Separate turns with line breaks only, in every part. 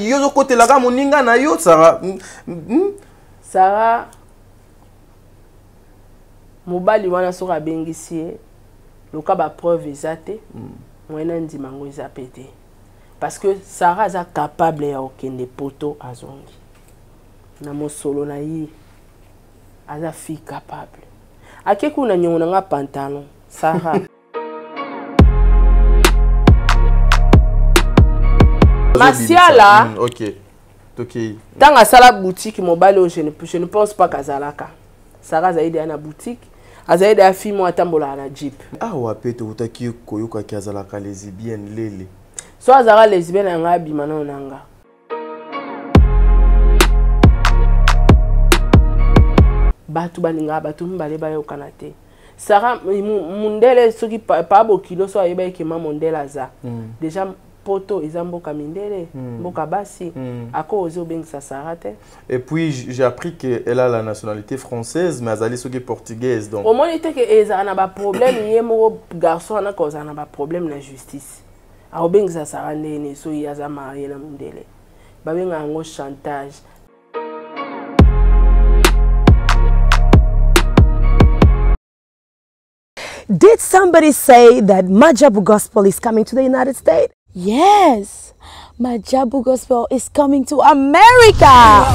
Yo côté la gamme moninga na yo Sarah.
Sarah mobali wana soka bengisi loka ba preuve ezate moyena ndima ngo ezapete parce que Sarah est capable ya okende poto azongi na mosolo na yi aza fille capable akeku na nyongo nga pantalon Sarah Masiala
OK.
Dans la boutique mobile je ne pense pas qu'azalaka Sarah zaidi ana boutique azaidi a fille moi tambola na jeep
ah wapete utaki koyoka kiazalaka lesbienne lele
so azara lesbienne nga bimana onanga batu baninga batu mbale bayo kanate Sarah mundele soki pa bokilo so ayeba ekema mondela za déjà poto ezamboka mindele mboka basi ako ozo bengisa Sarah te.
Et puis j'ai appris qu'elle a la nationalité française mais azali soki portugaise donc
au moins était que eza na ba problème yemo garçon na cause na ba problème na justice a bengisa Sarah ndene so yaza marié na mundele ba benga ngo chantage.
Did somebody say that Majabu Gospel is coming to the United States? Yes, Majabu Gospel is coming to America.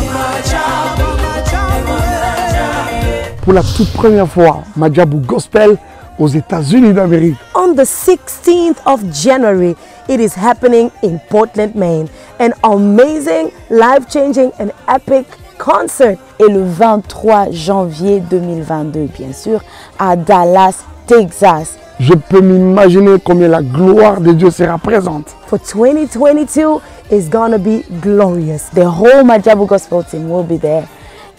Pour la toute première fois, Majabu Gospel aux États-Unis d'Amérique.
On the 16th of January, it is happening in Portland, Maine. An amazing, life-changing and epic concert. Et le 23 janvier 2022, bien sûr, à Dallas, Texas.
Je peux m'imaginer combien la gloire de Dieu sera présente.
For 2022 is gonna be glorious. The whole Majabu Gospel team will be there.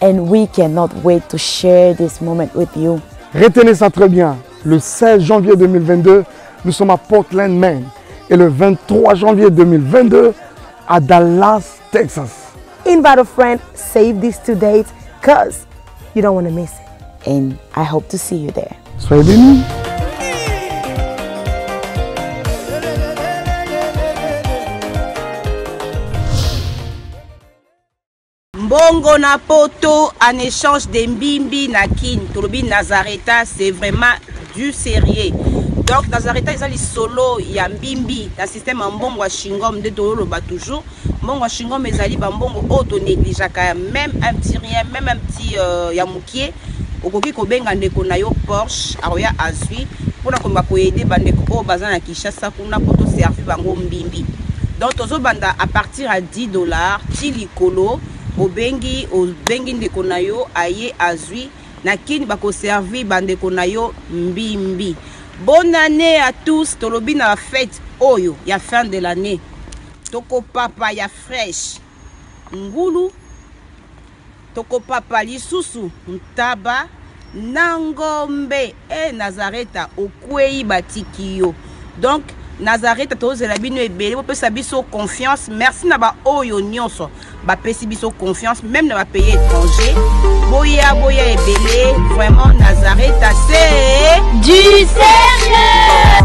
And we cannot wait to share this moment with you.
Retenez ça très bien. Le 16 janvier 2022, nous sommes à Portland, Maine. Et le 23 janvier 2022, à Dallas, Texas.
Invite a friend, save these 2 dates, because you don't want to miss it. And I hope to see you there.
Soyez bénis.
Mbongo na poto en échange de mbimbi na kin tolobi Nazareta, c'est vraiment du sérieux. Donc Nazareta ezali solo ya mbimbi na système mbongo wa shingom de toloba toujours mbongo wa shingom ezali ba mbongo auto négligeaka même un petit rien même un petit ya mukie okoki ko benga ndeko na yo Porsche aroya azui pona ko ba ko aider bandeko o bazana Kinshasa kuna poto servi bango mbimbi. Donc tozo banda à partir à $10 tilikolo obengi ndeko na yo aye azui na kini bako servi bandeko na yo mbimbi. Bonne année à tous, tolobi na fête oyo ya fin de l'année. Toko papa ya fresh ngulu, toko papa lisusu ntaba nangombe e Nazareta okwei batiki yo. Donc Nazareta tozela bino ebele po pesa biso confiance. Merci na ba oyo nyonso ba pesi biso confiance même na ba pays étranger. Boya ebele vraiment Nazareta c'est du sérieux.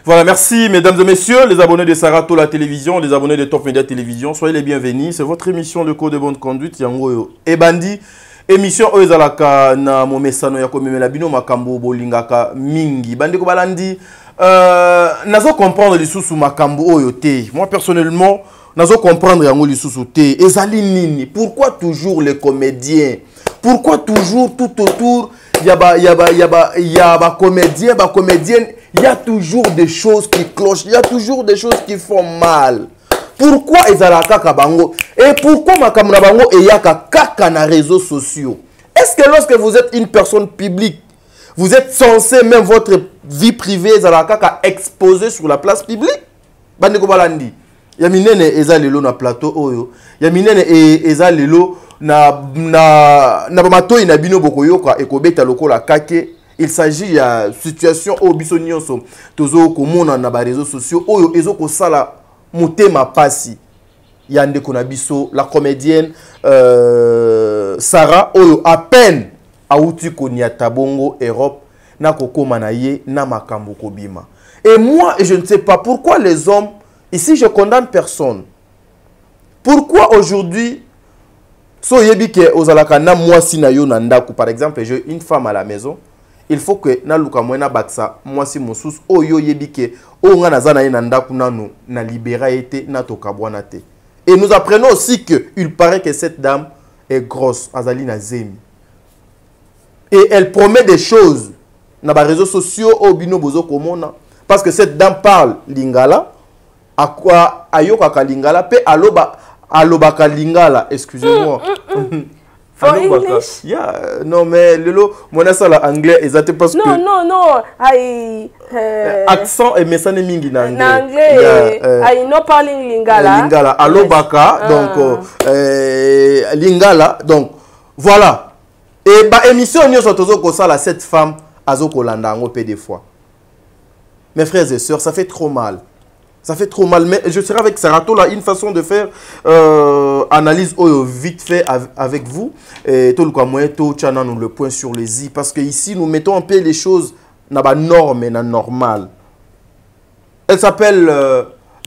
Voilà, merci mesdames et messieurs, les abonnés de Sarato la télévision, les abonnés de Top Media Télévision, soyez les bienvenus. C'est votre émission de Code de bonne conduite, Yango et Bandi. Émission Oezalaka na momesano ya komemela bino makambo bolingaka mingi. Bandi ko balandi nazo comprendre les sous makambo oyo te. Moi personnellement, nazo comprendre yango les sous te. Ezali nini? Pourquoi toujours les comédiens? Pourquoi toujours tout autour y a ba comédiens, ba comédiennes? Il y a toujours des choses qui clochent, il y a toujours des choses qui font mal. Pourquoi ezalaka kabango? Et pourquoi makamuna bango eyaka kaka na réseaux sociaux? Est-ce que lorsque vous êtes une personne publique, vous êtes censé même votre vie privée ezalaka ka exposer sur la place publique? Bandeko balandi. Ya minene ezalelo na plateau oyo. Ya minene ezalelo na bamato na bino bokoyoka ekobeta lokola kake. Il s'agit de situation au bisonyonso tozo komona na ba réseaux sociaux oyo ezoko sala motema pasi yande konabiso la comédienne Sarah oyo à peine auti koniata bongo Europe na kokoma na ye na makambo kobima. Et moi je ne sais pas pourquoi les hommes ici je condamne personne. Pourquoi aujourd'hui so yebike ozalaka na mwasi na yo na ndaku par exemple j'ai une femme à la maison. Il faut que na luka mwena baksa mwasi mosusu oyo yebike o nga nazana ye na ndaku nanu na libéra été na tokabwana te. Et nous apprenons aussi que il paraît que cette dame est grosse azali na zemi. Et elle promet des choses na ba réseaux sociaux au bino bozo komona parce que cette dame parle lingala à quoi ayoka ka lingala pe aloba ka lingala, excusez-moi.
For English?
Yeah, non mais lelo mona sala anglais exact parce que
non
accent et messane mingi na anglais.
Na anglais I no parling lingala.
Lingala alobaka donc lingala donc voilà. Et ba émission nyo sotozo ko sala cette femme azoko landa ngo pe des fois. Mes frères et sœurs, ça fait trop mal. Ça fait trop mal, mais je serai avec Sarato là, une façon de faire analyse vite fait avec vous. Et tout le moyen, tout nous le point sur les i, parce que ici nous mettons un peu les choses dans la norme et dans normal. Elle s'appelle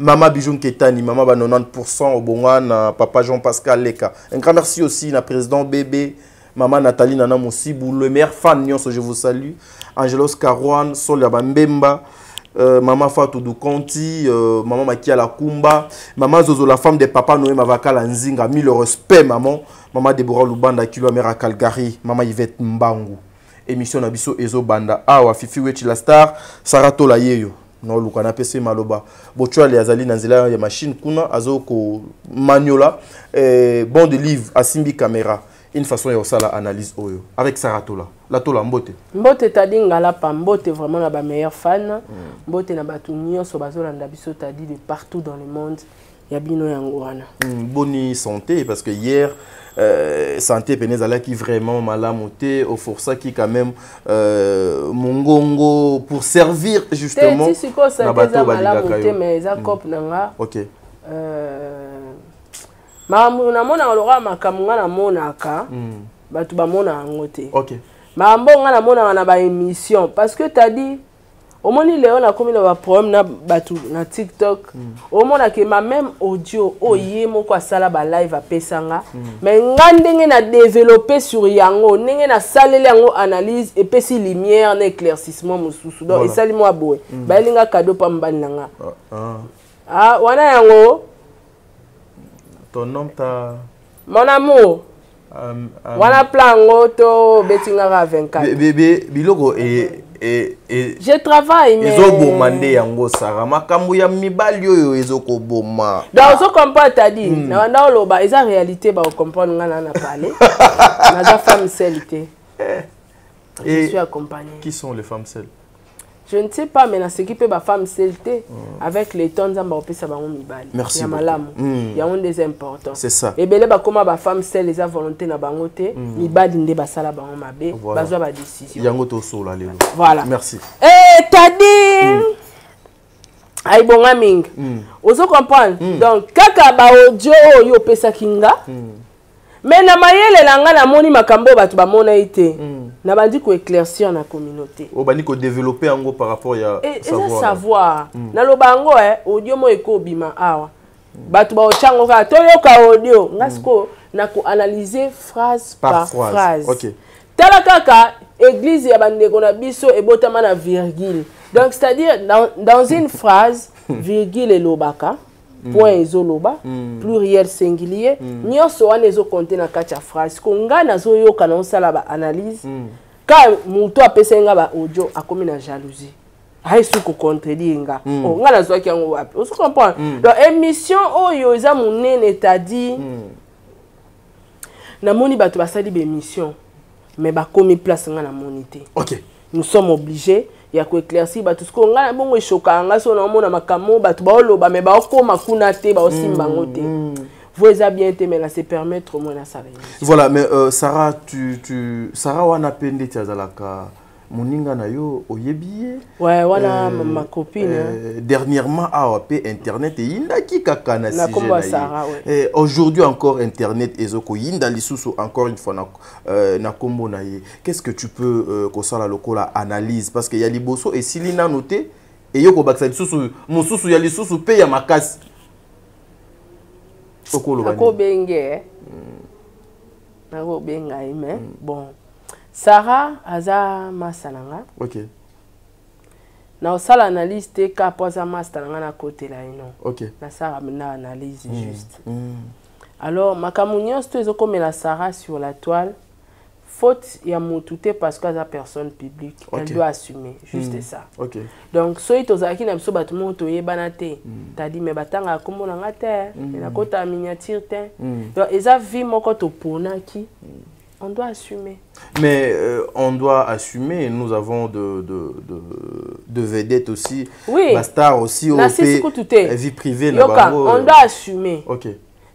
Mama Bijoun Ketani, Mama 90% au Bongan, Papa Jean-Pascal Leka. Un grand merci aussi à président Bébé, Maman Nathalie Nana Moussibou, le meilleur fan, je vous salue. Angelos Karouane, Solia Bambemba. Maman Fatou Doukonti, maman Makia la Kumba, maman Zozo la femme de papa Noé Mavaka la Nzinga, mis le respect maman, maman Deborah Lubanda Kilo Mera Calgary, maman Yvette Mbangu. Émission Nabiso Ezo Banda, Awa Fifi Wechi la star, Sarato la Yeyo. Non Lukana PC Maloba. Bochua les Azali Nanzela ya machine kuna azoko maniola bon de livre Asimbi caméra. Une façon de faire l'analyse avec Sarato là. La tola mbote. Mbote
tadi ngala pa mbote vraiment la meilleure fan. Mbote na batu nyonso bazolanda biso tadi de partout dans le monde. Ya bino yango wana.
Bonne santé parce que hier santé penezala qui vraiment malamoté au força qui quand même mongongo pour servir justement
na bato malamoté mais za cop nanga.
OK.
Mamu na mona ologa makamunga na monaka batu ba mona ngote.
OK.
Mambo nga na mona na ba émission parce que t'as dit au moni Léon a commis le problème na batu na TikTok. Au mona que ma même audio oye moko asala ba live a pesanga mais ngandenge na développer sur yango ndenge na salele yango analyse et pesi lumière na éclaircissement mususu donc et sali moi boy ba linga cadeau pa mbani nanga. Wana yango
ton nom ta
mon amour wana plan ngoto betinga 24
bébé biloko
je travaille mais
ezobomande yango Sarah makambo ya mibali oyo ezokoboma
donc so comprendre t'as dit na wanda oloba eza réalité ba comprendre ngana na parler na za femme seule je suis accompagnée.
Qui sont les femmes seules?
Je ne sais pas, mais dans ce qui peut ma femme seulté avec les tons ça va mibali.
Merci.
Il y a un des importants.
C'est ça.
Et ben là comme ma femme seule les a volonté na bangote, mibali ndé basala bango mabe, bazwa ba décision.
Yango to sola lelo.
Voilà.
Merci.
Eh t'as dit ay bonga ming. Ozo comprendre. Donc kaka ba audio yo pesa kinga. Mais na mayele langa na moni makambo batu ba mona ite. na bandi ko éclaircir na communauté
o bandi ko développer ango par rapport ya
savoir na lobango audio mo eko bima awa batu ba ochango ka toyoka audio ngasko na ko analyser phrase par phrase.
OK.
Tala kaka église ya bandeko na biso ebotama na virgule. Donc c'est-à-dire dans une phrase virgule et lobaka point ezoloba pluriel singulier nyonso wana ezokonte na kati ya phrase ko nga nazoyoka na osala ba analyse ka mutu apesenga ba audio akomi na jalousie aisu ko contredire nga nga nazwaki yango wapi on se comprend donc émission oyo eza monene tadi na moni bato basali ba émission mais bakomi place nga na monité.
OK.
Nous sommes obligés ya ko éclaircir ba tout ce qu'on nga bongo chokanga so na mona makamo ba to ba oloba mais ba ko makuna te ba osimba ngote vous a bien été mais là c'est permettre au moins na ça.
Voilà mais Sarah Sarah wana pende tazalaka moninga na yo oyebiye
ouais wana ma copine
dernièrement AOP internet et indaki kaka na
Sarah
ouais. Aujourd'hui encore internet ezoko yinda lisusu encore une fois na kombo na ye. Qu'est-ce que tu peux kosala lokola analyse parce que ya liboso et silina noté et yoko baksa lisusu mosusu ya lisusu pe ya makasi okolo bani
ko benge na ko benga ime bon Sarah aza masananga.
OK.
Na osala analyse te ka poza masananga na côté là non.
OK.
Na Sarah na analyse juste. Alors makamunyo sto ezokomela Sarah sur la toile. Faute ya mutute parce que la personne publique, elle doit assumer juste ça.
OK.
Donc so itozaki na biso batu moto yebana te. T'as dit mais batanga kombo na ngate, na kota miniature te. Donc eza vie moko to ponaki. On doit assumer.
Mais on doit assumer. Nous avons de vedettes aussi.
Oui.
Star aussi. Vie privée.
On doit assumer.
OK.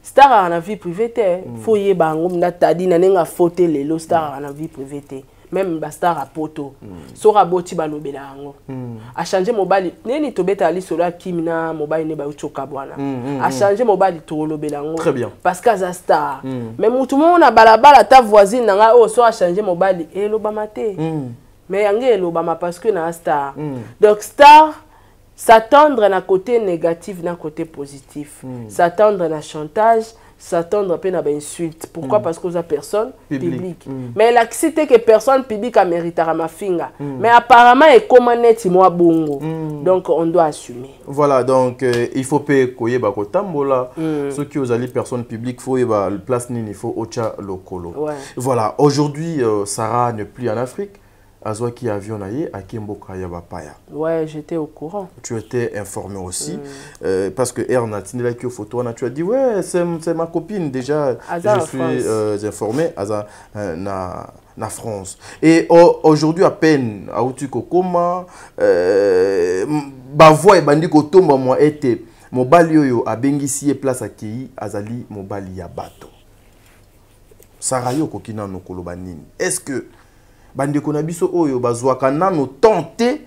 Star a la vie privée. Faut y bango. T'as dit n'a faute les star a la vie privée. Même Bastar à poto. Sora boti balobela ango. A changer mobile. Neni tobeta ali sola kimina mobile ne ba uchoka bwana. A changer mobile to lobela ango.
Très bien.
Parce que za star. Mais mutu mo na balabala ta voisine nga o so a changer mobile et lobama te. Mais yange lobama parce que na star. Donc star s'attendre na côté négatif na côté positif. S'attendre na chantage. S'attendre à peine à insulte. Pourquoi? Parce que la personne publique. Mais la cité que personne publique a mérité à ma finga. Mais apparemment, il est moi bongo. Donc, on doit assumer.
Voilà, donc, il faut payer koye bako tambola. Ceux qui ont les personnes publiques, il faut le place nini, il faut ocha lokolo. Voilà, aujourd'hui, Sarah n'est plus en Afrique. Azwa qui avion naïe à Kimboka Yabapaya.
Ouais, j'étais au courant.
Tu étais informé aussi. Parce que Erna, tu photo, tu as dit, ouais, c'est ma copine déjà.
Aza
je suis informé na France. Et aujourd'hui, à peine, à Outuko Koma, Bavoie et Bandiko Tomba, moi, était Mobali Yoyo, à Bengisi, place à Kei, Azali, Mobali Yabato. Sarayo Kokina no Kolobanini. Est-ce que bandeko na biso oyo bazwaka nano tenter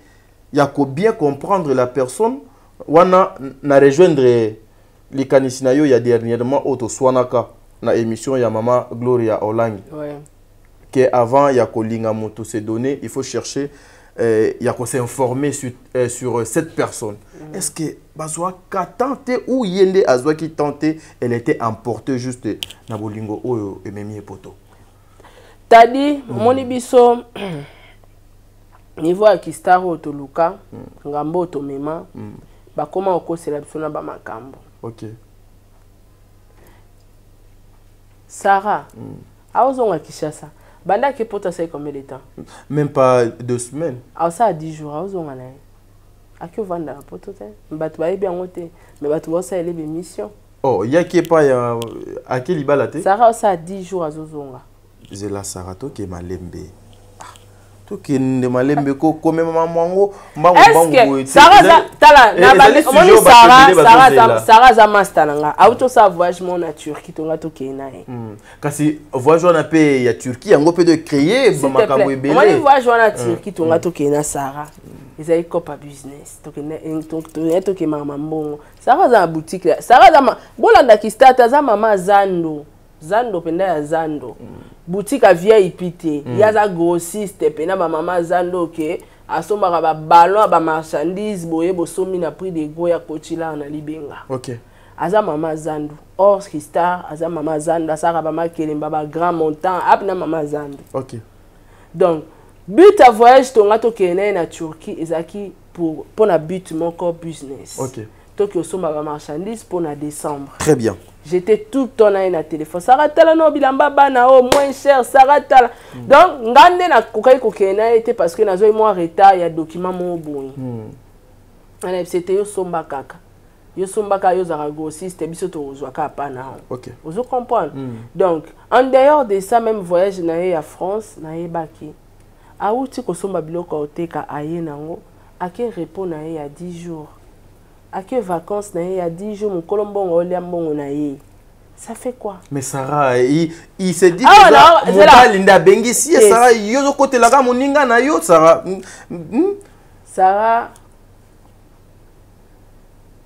ya ko bien comprendre la personne wana na rejoindre les kanisina yo ya dernièrement auto swanaka na émission ya Mama Gloria Olangi que avant ya ko linga moto se donner il faut chercher ya ko s'informer sur cette personne. Est-ce que bazwaka tenter ou yende azwa ki tenter elle était emportée juste na bolingo oyo ememi poto.
Tadi, moni biso niveau ya kistaro toluka ngambo to mema ba koma okosela biso na ba makambo.
OK.
Sarah, aozonga Kishasa. Banda ke pota ça combien de temps?
Même pas 2 semaines.
Ah ça 10 jours aozonga na. Aki vanda poto te. Batu ba bien ngote, mais batu ba ça ele be mission.
Oh, ya qui pas ya akeli balate.
Sarah ça 10 jours azozonga.
C'est la Sarato qui est malembe. Tout qui est malembe ko comme mamango mbango
bango. Sarah tala na ba Sarah za master nga. Auto sa voyage mon na Turquie tonga to kena e.
Kasi voyage na pe ya Turquie yango pe de créer makambo ebele.
Moi voyage na Turquie tonga to kena Sarah. Ils avaient copa business. Donc to ke mama mbongo. Sarah za boutique. Sarah za bolanda ki start za mama Zando. Zando penda ya Zando. Boutique à VIP te. Yaza grossiste pena ba mama Zando ke asomaka ba ballon ba marchandise boye bosomi na prix de gros ya kochila na libenga.
OK.
Aza mama Zando. Or Star aza mama Zando asaka ba makelemba ba grand montant apna mama Zando.
OK.
Donc but à voyage tonga to kene na Turquie ezaki pour na but mon corps business.
OK.
To ki osomba ba marchandise pour na décembre.
Très bien.
J'étais tout le temps na téléphone. Sarah tala no bilamba bana o moins cher Sarah tala. Donc ngande na kokai kokena était parce que nazo moi retard il y a document mon bon. C'était yo somba kaka. Yo somba ka yo zara grossiste biso to ozwa ka pa na.
OK.
Vous comprenez? Donc en dehors de ça même voyage na à France na baki. A outi ko somba biloko oteka aye nango ake repos na ya 10 jours. À quelles vacances il y a 10 jours, mon colombon na ye. Ça fait quoi?
Mais Sarah, il s'est dit que Sarah, Linda Bengisi, Sarah, yo côté la moninga na yo, Sarah.
Sarah,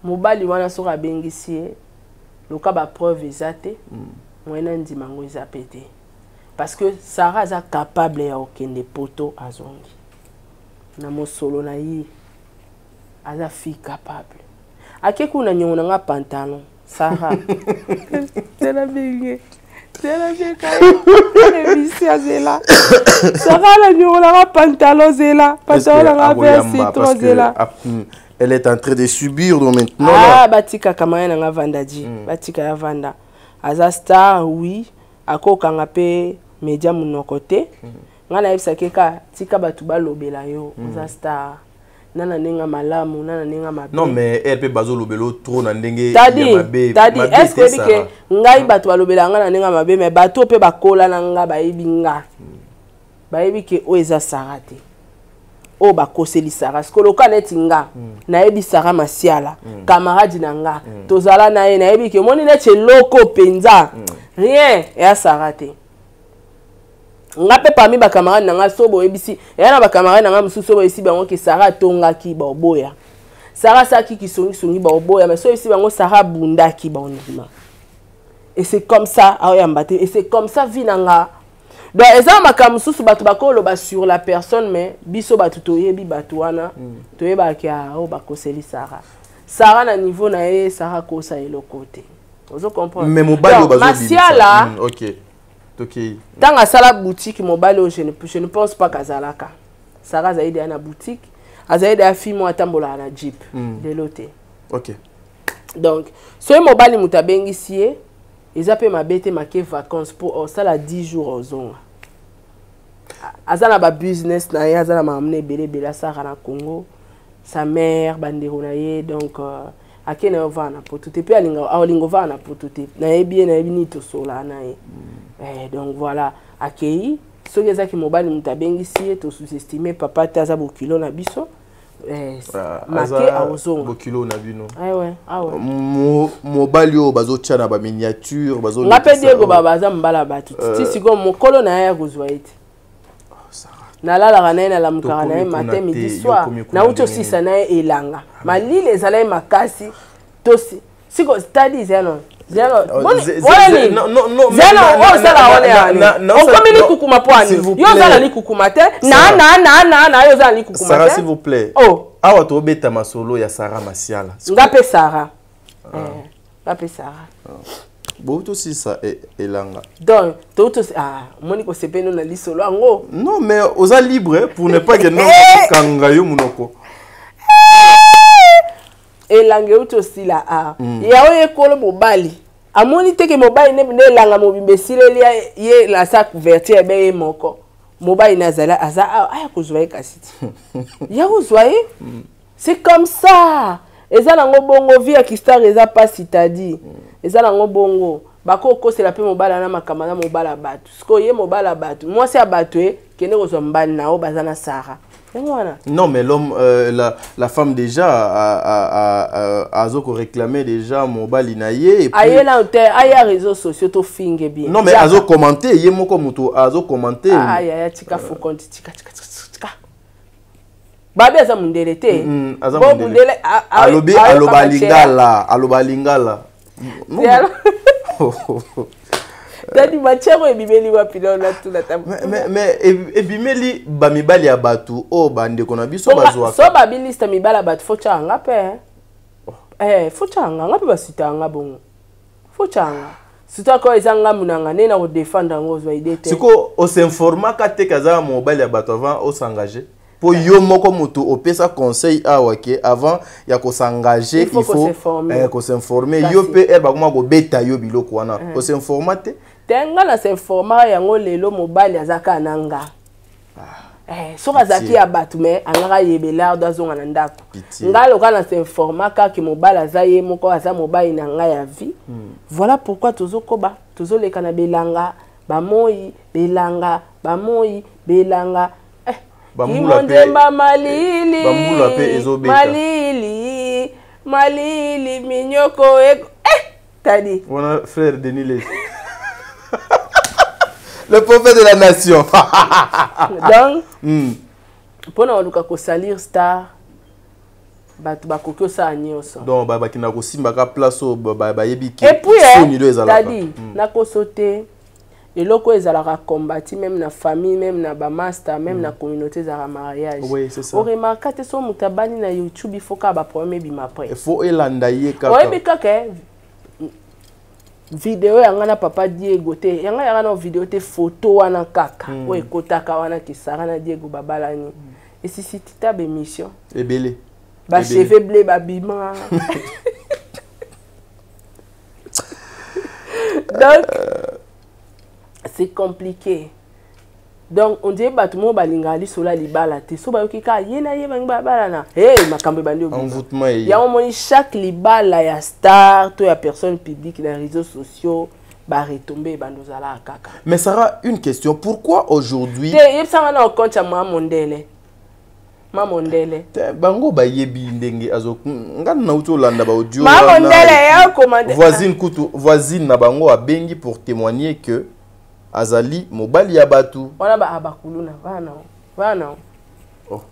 mobali wana sora Bengisi, le cas ba preuve exacte, moi nandi mango ezapete. Parce que Sarah est capable ya okende poto azongi. Na mo solo na ye. Aza fille capable. Ake kuna nyona nga pantalon Sarah tena binge tena beka ne bisi azela Sarah la nyona nga pantalon zela pantalon nga vert zela.
Elle est en train de subir donc maintenant.
Ah batika kama na nga vandaji batika ya vanda Aza Star oui akoka nga pe media munokote nga na yebisa keka tika batu balobela yo Aza Star. Nana nenga malamu nana nenga mabe.
Non mais elle peut bazo lobelo trop na ndenge
tadi est-ce que ngai bato balobela nga na nenga mabe mais bato pe bakola na nga bayibi nga bayibi ke o eza sarate o bakoseli Sarah skoloka neti nga nayebi Sarah Masiala camarade na nga tozala na ye nayebi ke moni neti loko penza rien ya sarate. Nga pe parmi ba camarade nanga sobo ebisi ya na ba camarade nanga mususu sobo esi bango ke Sarah tonga ki ba oboya Sarah saki ki songi ba oboya mais so esi bango Sarah bunda ki ba ondima et c'est comme ça ayambate et c'est comme ça vinanga donc eza maka mususu batu bakolo ba sur la personne mais biso batu toyebi batu wana toyeba ki o bakoseli Sarah na niveau na ye Sarah kosa elo côté ozo comprendre
mais mobali bazo
Masiala
OK.
Dans la boutique, je ne pense pas qu'à Zalaka. Sarah Zaïd est à la boutique. Zaïd a fait moi tambola à la Jeep. De l'autre.
OK.
Donc, ce mobile mutabengi ici, ils appellent ma bête ma vacances pour ça la 10 jours aux zones. Azana ba business na ya azana ma amener bela Sarah na Congo. Sa mère bandero na ye donc akena ovana potote pe alinga ovana potote. Na yebi ni to sola na ye. Donc voilà, accueilli. Ce qui est qui mobile mutabengi si to sous-estimé papa taza bokilo na biso. Marqué à ozonga.
Bokilo na bino.
Ouais.
Mobile yo bazo tchana ba miniature, bazo.
Ngape Diego baba za mbala batu. Tisi go mokolo na ya gozwaite. Na lala kana na la mukara na matin midi soir. Na uto sisa na elanga. Malile ezala makasi tosi. Siko studies non. Zeno,
Sarah, s'il vous plaît. Oh, awa to beta masolo ya Sarah Masiala.
Ngape Sarah. Ngape Sarah.
Boto si ça elanga.
Donc, toto moni ko sepeno na lisolo ango.
Non, mais oza libre pour ne pas que non kangayo munoko.
Elange uto sila ya oye kolo mobali amoni teke mobali ne langa mobimbesile ye la sa couverture be moko mobali nazala aza aya kozwa kasiti ya kozwa c'est comme ça eza nango bongo via kistar eza pas citadi eza nango bongo bakoko c'est la pe mobala na makamana mobala batu sko ye mobala batu moi c'est abatwe kene kozwa mbali na o bazana Sarah.
Non, mais l'homme, la femme déjà a réclamé déjà mobile inaye.
Aïe là, aïe réseaux sociaux to finge bien.
Non, mais azo commenté, yé moko muto azo commenté.
Aïe tika faut compte tika. Babi aza mundelete.
Bon mundele aloba lingala.
Tadi machero ebimeli wapi na tout la table.
Mais ebimeli ba mibali ya batu o bande kona biso bazwa.
So ba bilista mibala batu fo changa pe. Fo changa ngapi basita nga bongo. Fo changa. Sito ko ezanga munanga nena ko défendre ngo zwa idée.
Siko o s'informa ka te kaza mobile ya batu avant o s'engager. Pour yo moko moto opesa conseil awake avant ya ko s'engager il faut s'informer yo pe ba kuma ko beta yo biloko wana ko s'informer
tenga na s'informer yango lelo mobile azaka nanga so kazaki ya batu me angaka yebela dazonga na ndako ngalo kana s'informer ka ki mobile azaye moko aza mobile na nga ya vie voilà pourquoi tozokoba tozoleka na belanga bamoyi belanga bamoyi belanga Kimondemba malili malili malili minyoko tadi
on frère Denis le prophète de la nation
donc pona oluka ko salir star batu bakokyo sa nyoso
donc bakina ko simba ka place ba yebiki
et puis tadi na ko sauter et loko ezalaka combattu même na famille même na ba master même na communauté za mariage.
Oui, c'est ça.
On remarque que so mutabani na YouTube il faut ka ba premier bima après.
Il faut elandaye kaka.
Oui, mais kaka vidéo yanga na papa Diego te yanga na vidéo te photo wana kaka. Oui, kotaka wana kisara na Diego babalani. Et si tita be mission.
Ebele.
Ba cheveux bleu ba bima. Donc c'est compliqué. Donc on dit bah tout le monde balingali sola libala te so ba yokika yena yeba ngibala na makambe bandi
envoûtement
il y a un chaque libala ya star to ya personne publique dans les réseaux sociaux ba retomber bandozala kaka.
Mais Sarah, une question, pourquoi aujourd'hui
il ça na compte ya Mondele
bango ba yebi ndenge azo ngana na utolanda ba audio
Mondele ya commande
voisine na bango abengi pour témoigner que azali mobali ya batu
wana ba abakuluna wana oh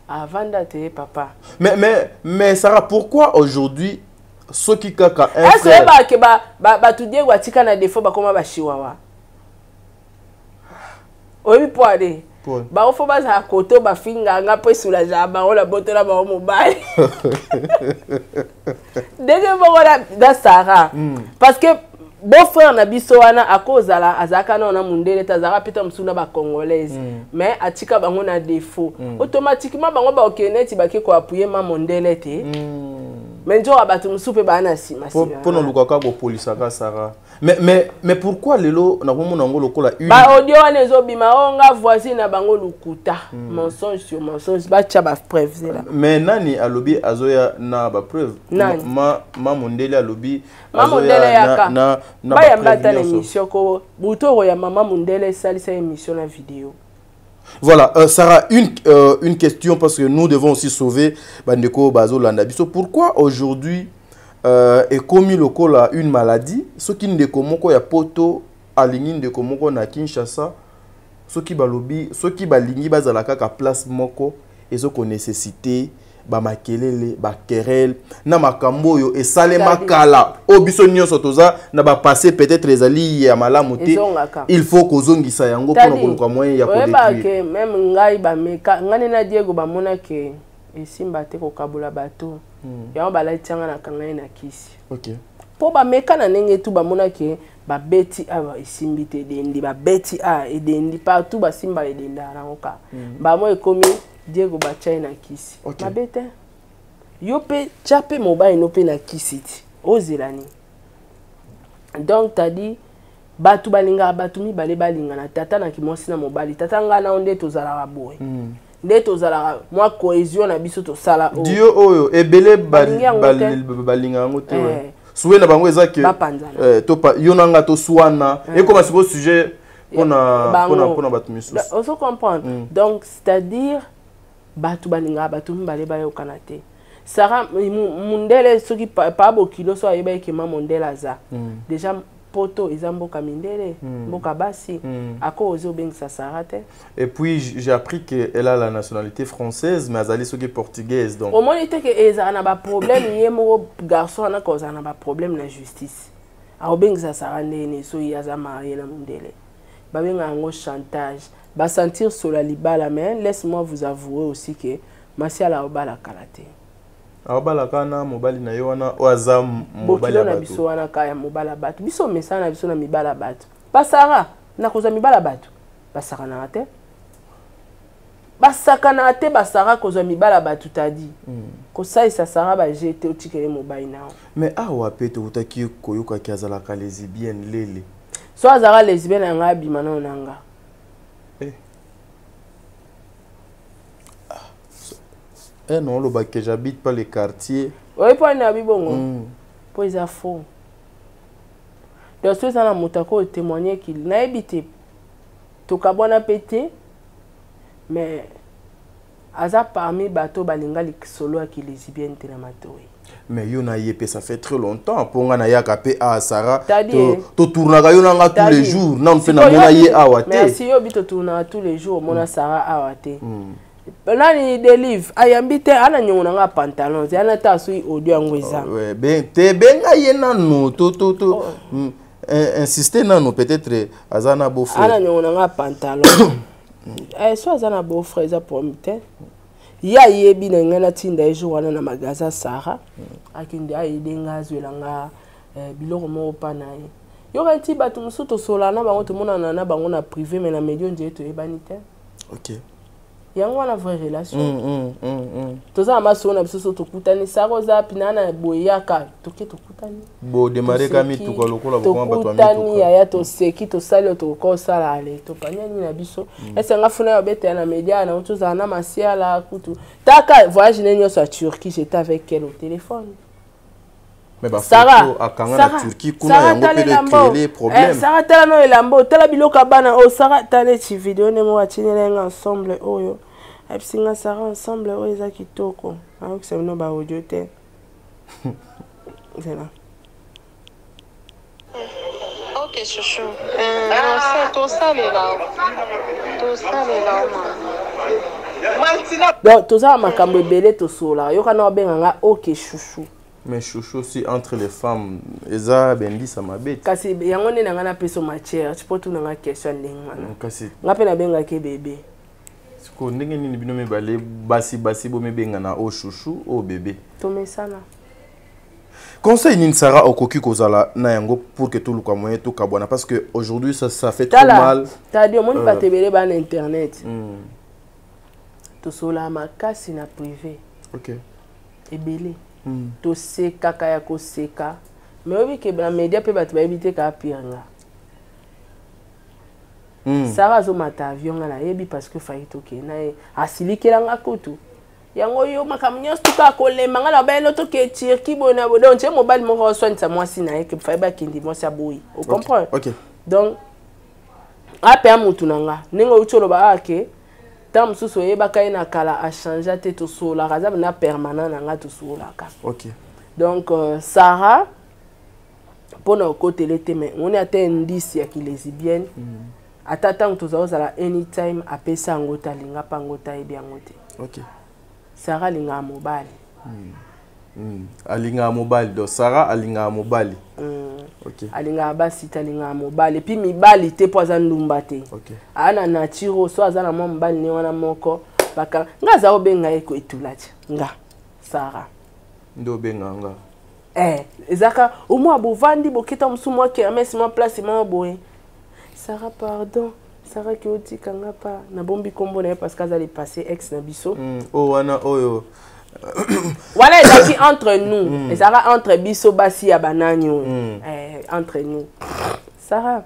avanda te papa
mais Sarah, pourquoi aujourd'hui soki kaka
un frère est-ce que ba tu die watika na défaut ba koma ba chiwawa obi poade ba ofo ba za koto ba finga nga pe sula jaba ola botola ba mobile dege bola da Sarah parce que beau-frère na biso wana akozala azaka na mundele tazaka pita msuna ba congolaise mais atika bango na défaut automatiquement bango ba okeneti ba ke ko appuyer ma mondele te mais njo abatu musupe ba na sima
pour lukaka ko polisa ka Sarah mais pourquoi lelo na komona ngo lokola une
ba audio wana ezobima onga voisine na bango lukuta mensonge sur mensonge ba cha ba preuve zela
mais nani alobi azoya na ba preuve ma mondele alobi
azoya na ba yambata na émission ko butoro ya mama mondele salisa émission na vidéo.
Voilà, Sarah, une question parce que nous devons aussi sauver Bandeko Bazo Landabiso. Pourquoi aujourd'hui est commis le col à une maladie? Ce qui ne komoko ya poto aligné de komoko na Kinshasa, ce qui balobi, ce qui balingi bazalaka ka place moko et ce qu'on nécessité ba makelele ba querelle na makambo yo et salema kala obiso nyonso toza na ba passer peut-être ezali ya malamu te il faut kozongisa yango pour koluka moyen ya
kodétruire même ngai ba meka ngani na Diego ba mona ke esimba te ko kabula bato ya ba la tianga na kangai na kisi
OK
po ba meka na ndenge tu ba mona ke ba beti aba esimbi te dendi ba beti edendi partout ba simba edenda na oka ba mo ekomi Diego Bachai na kisi.
Okay.
Mabete. Yope chape mobile no pe na kisi ti. Ozelani. Donc t'as dit batu balinga batu mi balinga na tata na kimosi na mobile. Tata nga na onde tozala boy. Nde tozala moi cohésion na biso to sala o.
Dio oyo ebele balinga ngote. Souwe na bango ezake to pa yonanga to swana et comme c'est beau sujet pona batu misus.
On se comprend. Donc c'est-à-dire batu balinga batu mbale ba yokana te Sarah mundele soki pa bokilo so ayeba ke ma mondela za déjà poto ezamboka mindele mboka basi ako ozo bengisa Sarah te.
Et puis j'ai appris qu'elle a la nationalité française mais azali soki portugaise donc
au moins était que ezana ba problème yemo garçon na cause na ba problème na justice aobengisa Sarah ndene so yaza marié na mundele babenga yango chantage ba sentir sola libala mais laisse-moi vous avouer aussi que masiala obala kalate
aobala kana mobali na yo wana oaza mobali
na biso wana kaya mobala batu biso mesana biso na mibala batu ba Sarah na koza mibala batu ba Sarah na te basakana te basara koza mibala batu tadi ko saisa Sarah ba jete otikele mobali nao
mais awa pete utaki koyoka kiazala ka lesbienne lele
so azara lesbienne nga bimana onanga
non le bac que j'habite pas les quartiers
oui pas na bibongo pour ils a faux donc ceux ça na motako témoigner qu'il na habité to kabona pété mais aza parmi bateau balinga li solo qui lesbienne te na matoi
mais yo na yepé ça fait très longtemps pour nga na yaka pe a Sarah
to
tourna yo nanga tous les jours na mpe na mona ye awate
mais si yo bito tourna tous les jours mona Sarah awate nani delive ayambite ana nyona nga pantalon yana tasui audio ngweza
ouais ben te benga yena no to insister nano peut-être azana beau frère
ana nyona nga pantalon so azana beau frère za pour mite ya yebi na ngana tinda ejo wana na magaza Sarah akinde ayidenga zwelanga biloko mo pa na ye yo kanti batu musuto sola na bango to mona na bango na privé mais na médio nje to ebanite
OK
yango na vraie relation toza maso na biso to kutani sako za pinana boyaka toke to kutani
bo démarrer kami to ko lokola bo ba to
kutani ya to seki to sali to ko sala ale to panyani na biso ese nga funa yo bete na media na toza na masiala kutu taka voyage nenyo sa Turquie j'étais avec elle au téléphone
mais ba photo akanga na Turquie kuna yango pe de créer les problèmes
Sarah tala no elambo tala biloka bana o Sarah tala ci vidéo ne mo wachinela ensemble oyo epsinga Sarah ensemble oyo za kitoko avec c'est no ba audio te c'est là
OK chouchou non tout ça là
donc tout ça makambo ebele to sola yo kana obenga nga OK chouchou
mais chouchou aussi entre les femmes eza bendi ça mabete
kasi yango ne nga na peso matière tu peux tout nga question ndengana
kasi
nga pe na benga ke bébé
siko ndenge nini bino mibale basi bo mebenga na o chouchou o bébé
to mesana
conseil nini Sarah okoki kozala na yango pour que tout le moyen tout kabwana parce que aujourd'hui ça fait trop mal
t'as dit au monde pas tebele ba na internet to sola makasi na privé
OK
ebele to seka kaya ko seka mais obi ke na media pe batu ba ebite ka piranga Sarah zo mata avion na yebi parce que faito ke na asilikelanga kutu yango yo makamnyo stuka ko le manga na ba no to ke tir ki bona bodon che mobile mo ko soin sa mwasi na ke fa ba kindi mo sa boyi o comprends
OK
donc ape amutu nanga ningo ucholo ba ake tam suso yebaka ina kala a changer te to sola razab na permanent nanga to sola ka
OK
donc Sarah pour nos côté l'été mais on est atteint indice ya ki lesbienne atata to za anytime apesa ngota linga pangota ebi ngote
OK
Sarah linga mobile
alinga mobile do Sarah alinga mobile OK
alinga basi talinga mobile et puis mibali te poza ndumba te
OK
ana natiro so azana mo mbali ne wana moko baka ngaza obenga eko etulacha nga Sarah
ndo benga nga
ezaka au moins bovandi bokita musumo ke amesi mo place mo boye Sarah pardon Sarah ki otika nga pa na bombi kombo na parce qu'azali passé ex na biso
oh wana oyo
voilà ezaki entre nous ezaka entre biso basi ya bananyo entre nous Sarah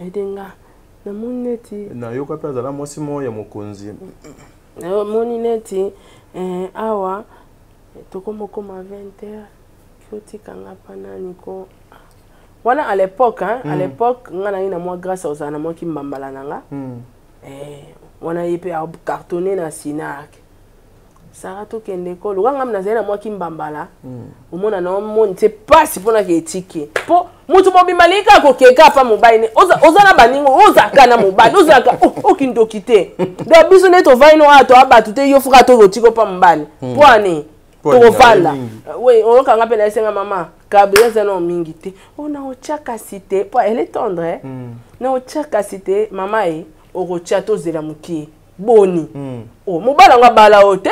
edenga na moneti
na yoka pe azala mwasi mo ya mokonzi
moni neti awa tokomoko ma 20h kiotika nga pa nani ko wana à l'époque à l'époque ngana ina moi grâce aux ana moi ki mbambala nanga wana yepe a cartonné na Sinac Sarah to kende ko luanga mna zena moi ki mbambala umona na mon c'est pas si pona ke etike po mutu mo bimalika ko keka pa mobile oza na baningo oza kana mobile oza ka okindo kite do biso neto vaino ato abatu te yo fuka to rotiko pa mbali po ani to fala oui on ka ngapela esenga mama Kabila zano mingi te. On a ochaka cité. Elle est tendre. Na ochaka cité maman e orochato zela muki. Boni. Oh, mobala nga bala ote.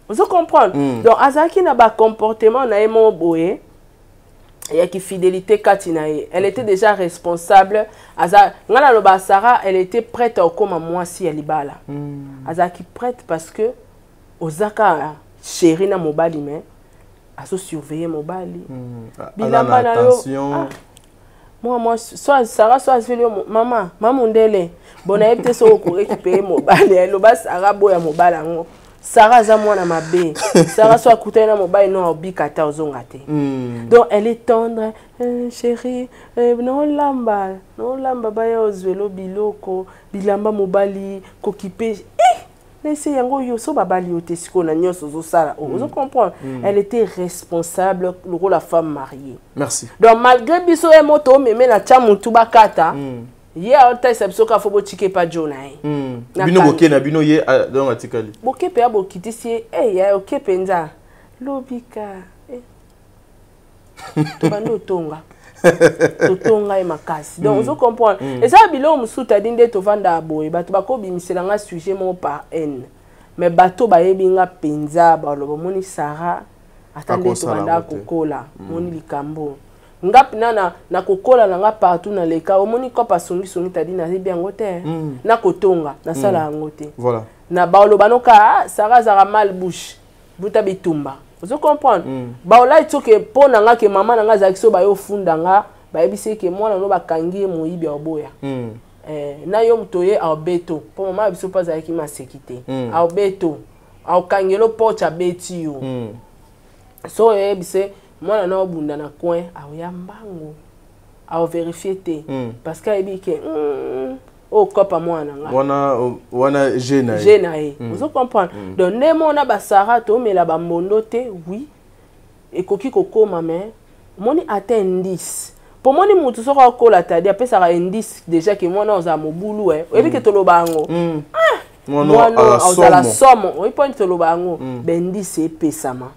Vous comprenez? Donc azaki na ba comportement na emo boye. Il y a qui fidélité katinae. Elle était déjà responsable. Ngana loba Sarah, elle était prête au comme moi si elle libala. Azaki prête parce que Ozaka chéri na mobali mais aso surveiller mobali. Bilamba na yo. Moi soit Sarah soit maman ndele. Bona ebite so ko récupérer mobali. Loba Sarah boya mobali ngo. Sarah za mwana mabe. Sarah soit écouter na mobile non obikata ozongate. Donc elle est tendre, chérie, non lamba baya ozwelo biloko, bilamba mobali kokipe. Laissez yango yo so babali otesiko na nyoso zo sala. Vous comprenez? Elle était responsable le rôle la femme mariée.
Merci.
Donc malgré biso e moto meme na chamuntu bakata. Yeah, on t'a sabso ka fobo chike pa jona
bino boke na bino ye dans article
boke pe abokiti si ya oke penza lobika to bando tonga e makasi donc vous comprenez et ça bilo musuta dinde to vanda boye bato bakobimisela nga sujet mo par n mais bato bayebi nga penza ba lobo moni Sarah atande to vanda kokola moni likambo ngap na kokola na nga partout na leka omoni ko pa songi tadi na bien ngote na kotonga na sala ngote
voilà
na baolo banoka Sarah zara mal bouche buta bitumba vous comprenez baola itoke pona nga ke mama na nga zakiso ba yo funda nga ba ebise ke mwana no bakangi moyibi oboya na yo mtoye albeto po mama biso pa za ki ma sekite albeto au kangelo pocha beti yo so ebise moi na obunda na coin aoyambango ao vérifier te parce que ebi ke o kopa mwana nga
wana gena
vous comprenez donc nemo na ba Sarah to mela ba mondo te oui et koki kokoma mais moni ata indice pour moni mutu soko kola tadi apesa ka indice déjà que mwana oza mobulu ebi ke tolobango mwana ozala somo oui point tolobango bendice epesama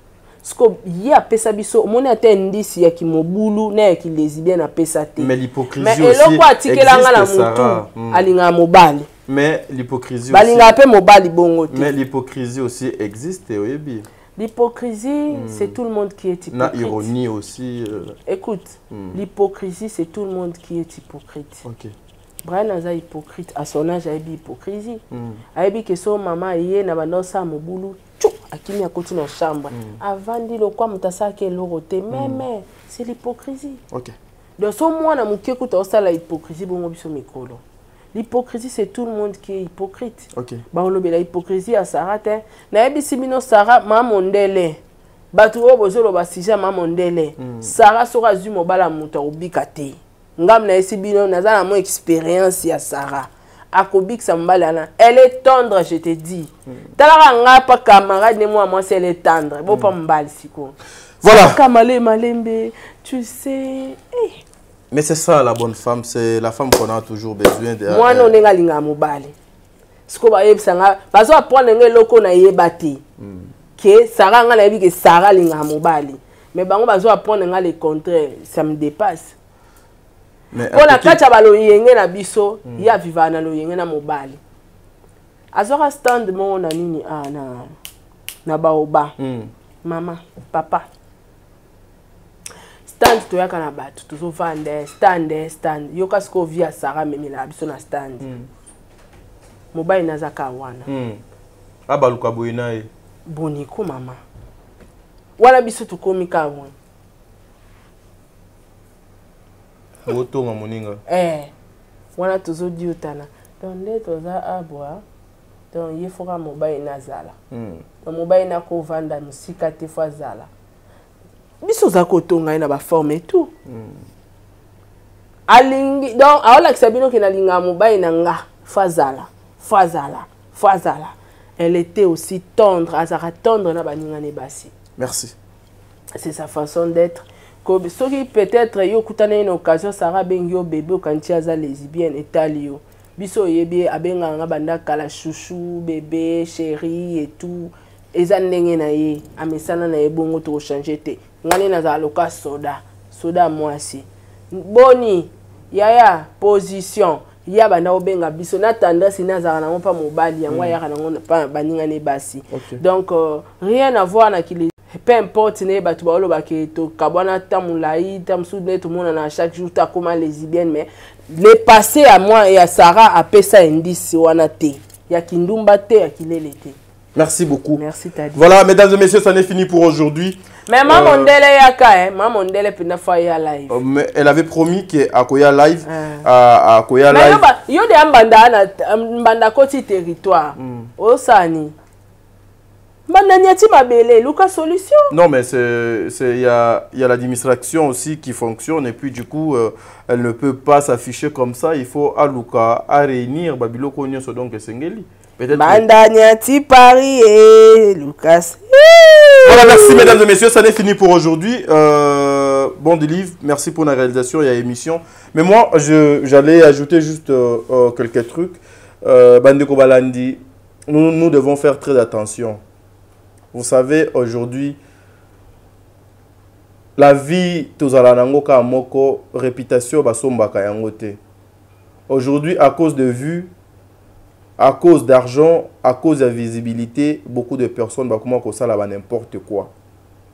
Sko ya pesa biso moni ata indice ya kimobulu na ya kilesbienne na pesa te
mais l'hypocrisie
mais eloko atikela nga na mutu alinga mobali
mais l'hypocrisie
balinga pe mobali bongo te
mais l'hypocrisie aussi existe oyebi
l'hypocrisie c'est tout le monde qui est hypocrite
na ironie aussi
écoute l'hypocrisie c'est tout le monde qui est hypocrite
OK
Brian aza hypocrite à son âge ayebi hypocrisie ayebi que so mama ye na banosa mobulu akimi akoti na chambre avandi lo kwa mutasa ke lorote mais c'est l'hypocrisie.
OK.
Donc so mwana muke kuta osala hypocrisie bongo biso mikolo. L'hypocrisie c'est tout le monde qui est hypocrite.
OK.
Ba olobe la hypocrisie à Sarah te na yebisi bino Sarah mamondele batu o bozolo basija mamondele Sarah sora zu mobala muta obika te ngam na yesi bino nazala mo expérience ya Sarah akobik sambalana elle est tendre je te dis talaka nga pa camarade ne moi elle est tendre bon pas mbali siko
voilà
kamale malembe tu sais
mais c'est ça la bonne femme c'est la femme qu'on a toujours besoin de
moi non nga linga mobali siko ba yebisa nga bazo apprendre nga loko na yebati que Sarah nga na yebi que Sarah linga mobali mais bango bazo apprendre nga le contraire ça me dépasse. Pour la kacha balo yenge na biso ya vivana lo yenge na mobali azora stand mo na nini na baoba mama papa stand to yaka na batu tuzo vande stand yoka sko via Sarah memela biso na stand mobali nazaka wana
abaluka boyinae
boniko mama wala biso tukomika wana
Otonga moninga
wana tozo diotana donc nde toza abwa donc ye foka mobali nazala donc mobali na ko vanda musika te fois zala biso za kotonga na ba forme et tout alingi donc aola kisabino ke na linga mobali na nga fazala elle était aussi tendre azara tendre na baninga ne basi.
Merci.
C'est sa façon d'être. Ce qui peut-être yo kutana une occasion Sarah bengyo bébé au kantiaza lesbienne italio biso yebi abenga nga banda kala chouchou bébé chérie et tout eza ndenge na ye amesana na ebongo to changer te ngani na za loka soda soda mwasi boni yaya position ya bana obenga biso na tendance na nango pa mobali yango ya nango pa baninga ne basi. Donc rien à voir na kili peu importe ne batu ba olo ba ke to kabwana tamulai tamsude tout monde na chaque jour ta comment lesbienne mais le passé à moi et à Sarah a pesa indice wana te ya kindumba te ya kilele te.
Merci beaucoup.
Merci Tadi.
Voilà, mesdames et messieurs, ça n'est fini pour aujourd'hui.
Mais maman Ndele yaka maman Ndele pena fa ya live.
Mais elle avait promis que Akoya live Akoya live.
Mais yo de ambanda na mbanda koti territoire. Osani. Mbanda nyati mabele Luka solution.
Non mais il y a l'administration aussi qui fonctionne et puis du coup elle ne peut pas s'afficher comme ça, il faut à Luka à réunir Babiloko Nyoso donc Sengeli.
Mandaniati Paris et Lucas.
Voilà, merci mesdames et messieurs, ça n'est fini pour aujourd'hui. Bon délivre, merci pour la réalisation et l'émission. Mais moi, j'allais ajouter juste quelques trucs. Bandeko Balandi, nous devons faire très attention. Vous savez, aujourd'hui, la vie, tozalanango ka moko, réputation, basomba kayangote. Aujourd'hui, à cause de vues, à cause d'argent, à cause de la visibilité, beaucoup de personnes vont ça là n'importe quoi.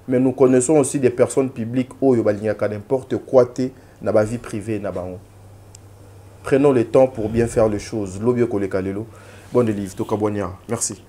Mais nous connaissons aussi des personnes publiques où il y a n'importe quoi dans la vie privée. Prenons le temps pour bien faire les choses. Bon délivre, merci.